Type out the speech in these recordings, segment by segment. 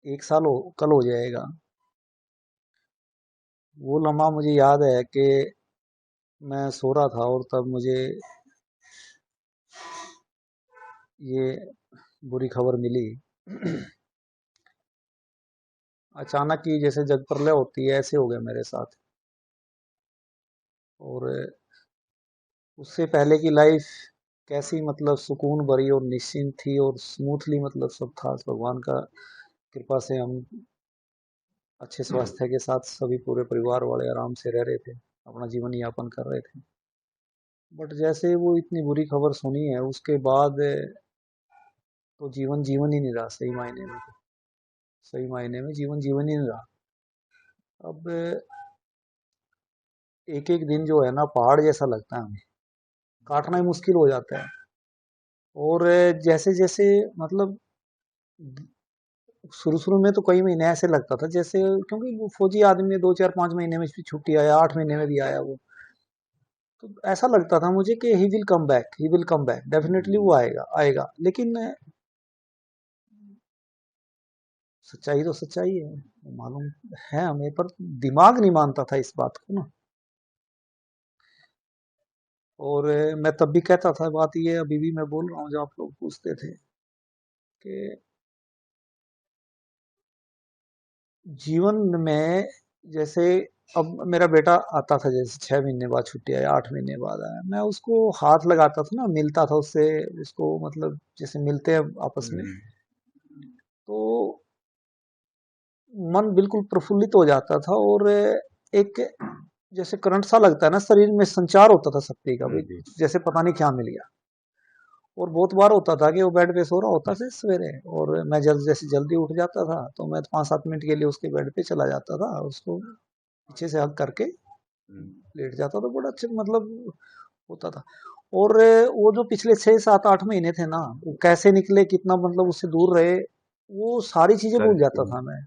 एक साल कल हो जाएगा। वो लम्हा मुझे याद है कि मैं सो रहा था और तब मुझे ये बुरी खबर मिली। अचानक ही जैसे जग प्रलय होती है ऐसे हो गया मेरे साथ। और उससे पहले की लाइफ कैसी मतलब सुकून भरी और निश्चिंत थी और स्मूथली मतलब सब था। भगवान का कृपा से हम अच्छे स्वास्थ्य के साथ सभी पूरे परिवार वाले आराम से रह रहे थे, अपना जीवन यापन कर रहे थे। बट जैसे वो इतनी बुरी खबर सुनी है उसके बाद तो जीवन जीवन ही नहीं रहा सही मायने में। तो सही मायने में जीवन जीवन ही नहीं रहा। अब एक एक दिन जो है ना पहाड़ जैसा लगता है हमें, काटना ही मुश्किल हो जाता है। और जैसे जैसे मतलब शुरू शुरू में तो कई महीने ऐसे लगता था जैसे, क्योंकि वो फौजी आदमी है, 2 4 5 महीने में भी छुट्टी आया, 8 महीने में भी आया वो। तो ऐसा लगता था मुझे कि he will come back, he will come back, definitely वो आएगा आएगा। लेकिन सच्चाई तो सच्चाई है, मालूम है हमें, पर दिमाग नहीं मानता था इस बात को ना। और मैं तब भी कहता था, बात ये अभी भी मैं बोल रहा हूँ, जो आप लोग पूछते थे कि जीवन में जैसे अब मेरा बेटा आता था, जैसे 6 महीने बाद छुट्टी आया, 8 महीने बाद आया, मैं उसको हाथ लगाता था ना, मिलता था उससे, उसको मतलब जैसे मिलते हैं आपस में, तो मन बिल्कुल प्रफुल्लित हो जाता था। और एक जैसे करंट सा लगता है ना शरीर में, संचार होता था शक्ति का भी, जैसे पता नहीं क्या मिल गया। और बहुत बार होता था कि वो बेड पे सो रहा होता था सवेरे, और मैं जैसे जल्दी उठ जाता था तो मैं 5 7 मिनट के लिए उसके बेड पे चला जाता था, उसको पीछे से हक करके लेट जाता था। बड़ा अच्छा मतलब होता था। और वो जो पिछले 6 7 8 महीने थे ना, वो कैसे निकले, कितना मतलब उससे दूर रहे, वो सारी चीजें भूल जाता था मैं।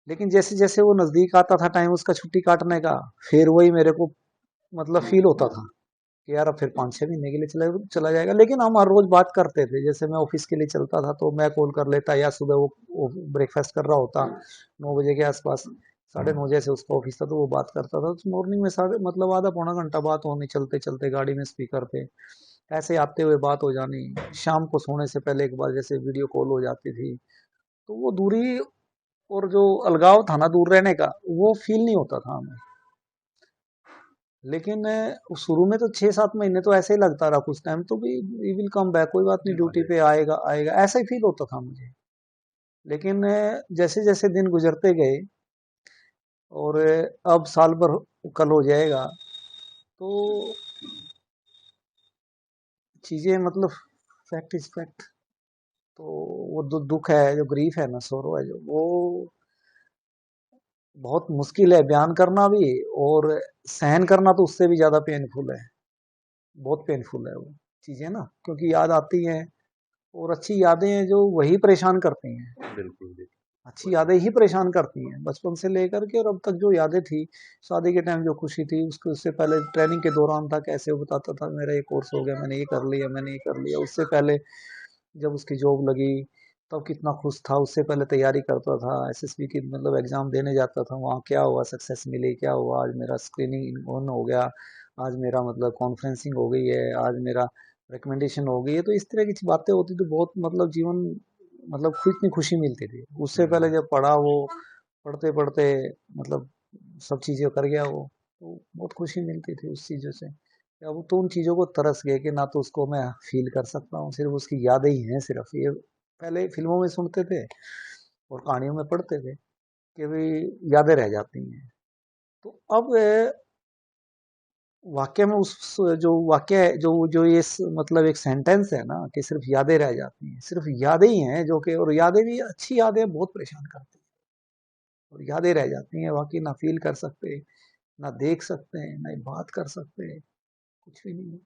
लेकिन जैसे जैसे वो नजदीक आता था टाइम उसका छुट्टी काटने का, फिर वही मेरे को मतलब फील होता था कि यार अब फिर 5 6 महीने के लिए चला चला जाएगा। लेकिन हम हर रोज बात करते थे, जैसे मैं ऑफिस के लिए चलता था तो मैं कॉल कर लेता, या सुबह वो ब्रेकफास्ट कर रहा होता 9 बजे के आसपास, 9:30 जैसे उसका ऑफिस था, तो वो बात करता था। तो मॉर्निंग में साढ़े मतलब आधा पौना घंटा बात होनी, चलते चलते गाड़ी में स्पीकर पे ऐसे आते हुए बात हो जानी। शाम को सोने से पहले एक बार जैसे वीडियो कॉल हो जाती थी। तो वो दूरी और जो अलगाव था ना दूर रहने का, वो फील नहीं होता था हमें। लेकिन शुरू में तो 6 7 महीने तो ऐसे ही लगता रहा, कुछ टाइम तो भी वी विल कम बैक, कोई बात नहीं, ड्यूटी पे आएगा आएगा, ऐसा ही फील होता था मुझे। लेकिन जैसे जैसे दिन गुजरते गए और अब साल भर कल हो जाएगा, तो चीजें मतलब फैक्ट इज फैक्ट। तो वो दुख है, जो ग्रीफ है ना, सोरो है जो, वो बहुत मुश्किल है बयान करना भी, और सहन करना तो उससे भी ज्यादा पेनफुल है। बहुत पेनफुल है वो चीजें ना, क्योंकि याद आती हैं। और अच्छी यादें हैं जो वही परेशान करती हैं, अच्छी यादें ही परेशान करती हैं, बचपन से लेकर के और अब तक जो यादें थी। शादी के टाइम जो खुशी थी, उसके उससे पहले ट्रेनिंग के दौरान था, कैसे वो बताता था मेरा ये कोर्स हो गया, मैंने ये कर लिया, मैंने ये कर लिया। उससे पहले जब उसकी जॉब लगी तब कितना खुश था, उससे पहले तैयारी करता था एसएसबी की, मतलब एग्जाम देने जाता था, वहाँ क्या हुआ, सक्सेस मिली, क्या हुआ, आज मेरा स्क्रीनिंग ऑन हो गया, आज मेरा मतलब कॉन्फ्रेंसिंग हो गई है, आज मेरा रिकमेंडेशन हो गई है। तो इस तरह की बातें होती तो बहुत मतलब जीवन मतलब इतनी खुशी मिलती थी। उससे पहले जब पढ़ा वो, पढ़ते पढ़ते मतलब सब चीजें कर गया वो, तो बहुत खुशी मिलती थी उस चीजों से। अब तो उन चीजों को तरस गए कि ना तो उसको मैं फील कर सकता हूँ, सिर्फ उसकी यादें ही हैं सिर्फ ये। पहले फिल्मों में सुनते थे और कहानियों में पढ़ते थे कि भाई यादें रह जाती हैं। तो अब वाक्य में उस जो वाक्य है, जो जो ये मतलब एक सेंटेंस है ना कि सिर्फ यादें रह जाती हैं, सिर्फ यादें ही हैं जो कि, और यादें भी अच्छी यादें बहुत परेशान करती हैं, और यादें रह जाती हैं वाकई, ना फील कर सकते, ना देख सकते हैं, ना बात कर सकते हैं, कुछ भी नहीं।